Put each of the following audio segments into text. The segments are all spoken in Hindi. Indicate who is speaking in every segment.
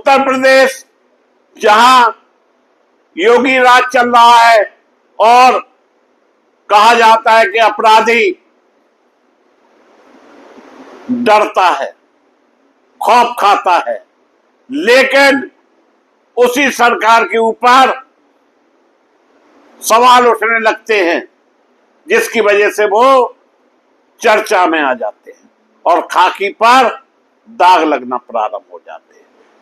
Speaker 1: उत्तर प्रदेश जहां योगी राज चल रहा है और कहा जाता है कि अपराधी डरता है, खौफ खाता है, लेकिन उसी सरकार के ऊपर सवाल उठने लगते हैं जिसकी वजह से वो चर्चा में आ जाते हैं और खाकी पर दाग लगना प्रारंभ हो जाते हैं।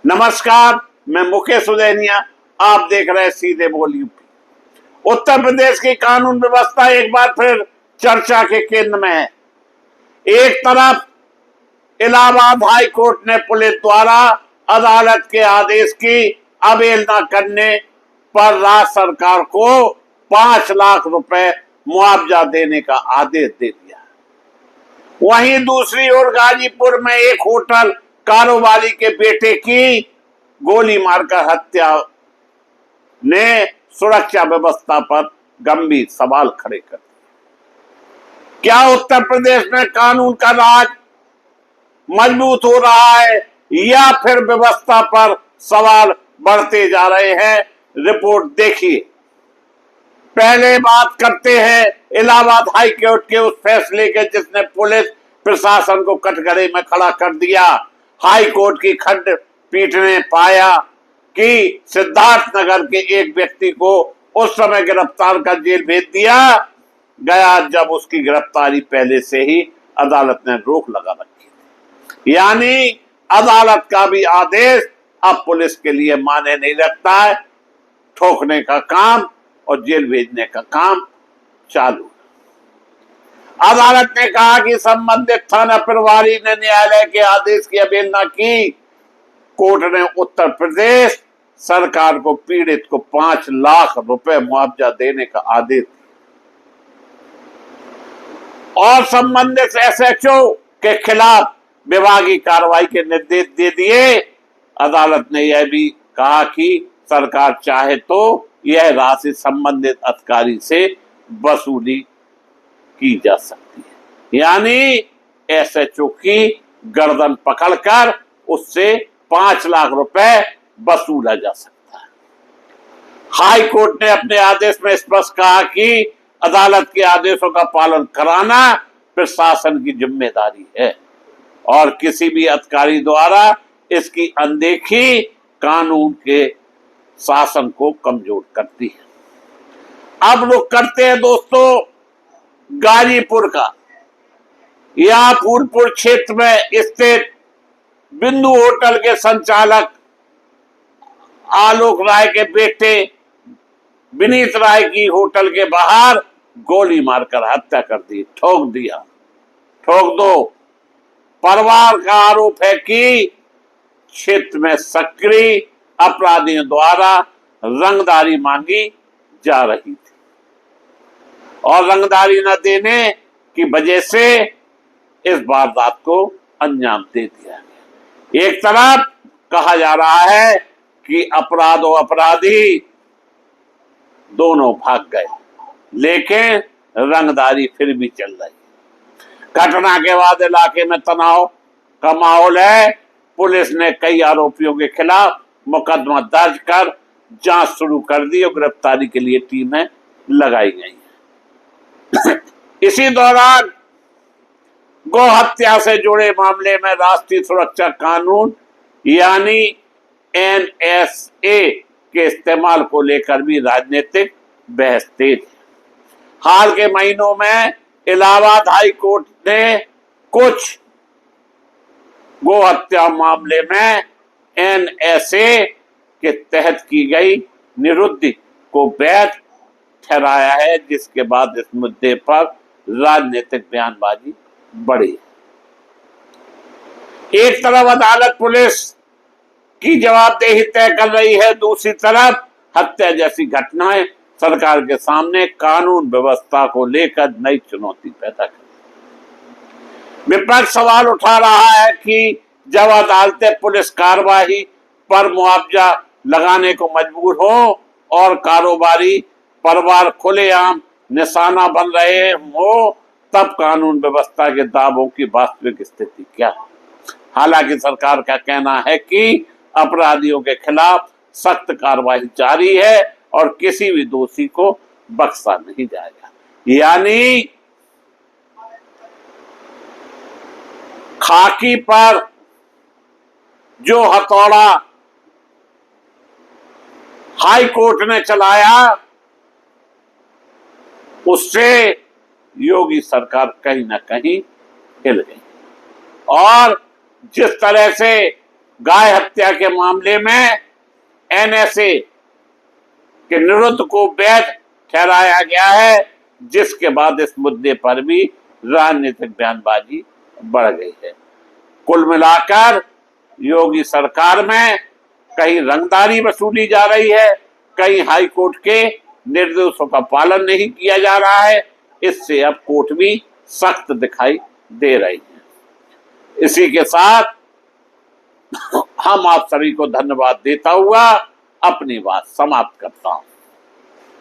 Speaker 1: नमस्कार, मैं मुकेश उदैनिया, आप देख रहे हैं सीधे बोल यूपी। उत्तर प्रदेश की कानून व्यवस्था एक बार फिर चर्चा के केंद्र में है। एक तरफ इलाहाबाद हाई कोर्ट ने पुलिस द्वारा अदालत के आदेश की अवहेलना करने पर राज्य सरकार को 5 लाख रुपए मुआवजा देने का आदेश दे दिया। वहीं दूसरी ओर गाजीपुर में एक होटल कारोबारी के बेटे की गोली मारकर हत्या ने सुरक्षा व्यवस्था पर गंभीर सवाल खड़े कर दिए। क्या उत्तर प्रदेश में कानून का राज मजबूत हो रहा है या फिर व्यवस्था पर सवाल बढ़ते जा रहे हैं? रिपोर्ट देखिए। पहले बात करते हैं इलाहाबाद हाई कोर्ट के उस फैसले के जिसने पुलिस प्रशासन को कटघरे में खड़ा कर दिया। हाई कोर्ट की खंडपीठ ने पाया कि सिद्धार्थनगर के एक व्यक्ति को उस समय गिरफ्तार कर जेल भेज दिया गया जब उसकी गिरफ्तारी पहले से ही अदालत ने रोक लगा रखी थी। यानी अदालत का भी आदेश अब पुलिस के लिए माने नहीं रखता है। ठोकने का काम और जेल भेजने का काम चालू। अदालत ने कहा कि संबंधित थाना प्रभारी ने न्यायालय के आदेश की अवहेलना की। कोर्ट ने उत्तर प्रदेश सरकार को पीड़ित को 5 लाख रुपए मुआवजा देने का आदेश और संबंधित एसएचओ के खिलाफ विभागीय कार्रवाई के निर्देश दे दिए। अदालत ने यह भी कहा कि सरकार चाहे तो यह राशि संबंधित अधिकारी से वसूली की जा सकती है। यानी एसएचओ की गर्दन पकड़कर उससे 5 लाख रुपए वसूला जा सकता है। हाई कोर्ट ने अपने आदेश में स्पष्ट कहा कि अदालत के आदेशों का पालन कराना प्रशासन की जिम्मेदारी है और किसी भी अधिकारी द्वारा इसकी अनदेखी कानून के शासन को कमजोर करती है। अब लोग करते हैं दोस्तों गाजीपुर का। यहां फूलपुर क्षेत्र में स्थित बिंदु होटल के संचालक आलोक राय के बेटे विनीत राय की होटल के बाहर गोली मारकर हत्या कर दी। ठोक दिया, ठोक दो। परिवार का आरोप है कि क्षेत्र में सक्रिय अपराधियों द्वारा रंगदारी मांगी जा रही थी और रंगदारी न देने की वजह से इस वारदात को अंजाम दे दिया गया। एक तरफ कहा जा रहा है कि अपराध और अपराधी दोनों भाग गए, लेकिन रंगदारी फिर भी चल रही है। घटना के बाद इलाके में तनाव का माहौल है। पुलिस ने कई आरोपियों के खिलाफ मुकदमा दर्ज कर जांच शुरू कर दी और गिरफ्तारी के लिए टीमें लगाई गई हैं। इसी दौरान गौ हत्या से जुड़े मामले में राष्ट्रीय सुरक्षा कानून यानी एनएसए के इस्तेमाल को लेकर भी राजनीतिक बहस तेज है। हाल के महीनों में इलाहाबाद हाई कोर्ट ने कुछ गौ हत्या मामले में एनएसए के तहत की गई निरुद्धि को वैध ठहराया है, जिसके बाद इस मुद्दे पर राजनीतिक बयानबाजी बढ़ी। एक तरफ अदालत पुलिस की जवाबदेही तय कर रही है, दूसरी तरफ हत्या जैसी घटनाएं सरकार के सामने कानून व्यवस्था को लेकर नई चुनौती पैदा कर। विपक्ष सवाल उठा रहा है कि जब अदालतें पुलिस कार्रवाई पर मुआवजा लगाने को मजबूर हो और कारोबारी परिवार खुलेआम निशाना बन रहे हो, तब कानून व्यवस्था के दावों की वास्तविक स्थिति क्या है? हालांकि सरकार का कहना है कि अपराधियों के खिलाफ सख्त कार्रवाई जारी है और किसी भी दोषी को बख्शा नहीं जाएगा। यानी खाकी पर जो हथौड़ा हाई कोर्ट ने चलाया, उससे योगी सरकार कहीं ना कहीं हिल गई। और जिस तरह से गाय हत्या के मामले में एनएसए के निरुद्ध को वैध ठहराया गया है, जिसके बाद इस मुद्दे पर भी राजनीतिक बयानबाजी बढ़ गई है। कुल मिलाकर योगी सरकार में कहीं रंगदारी वसूली जा रही है, कहीं हाई कोर्ट के निर्देशों का पालन नहीं किया जा रहा है। इससे अब कोर्ट भी सख्त दिखाई दे रही है। इसी के साथ हम आप सभी को धन्यवाद देता हुआ अपनी बात समाप्त करता हूं।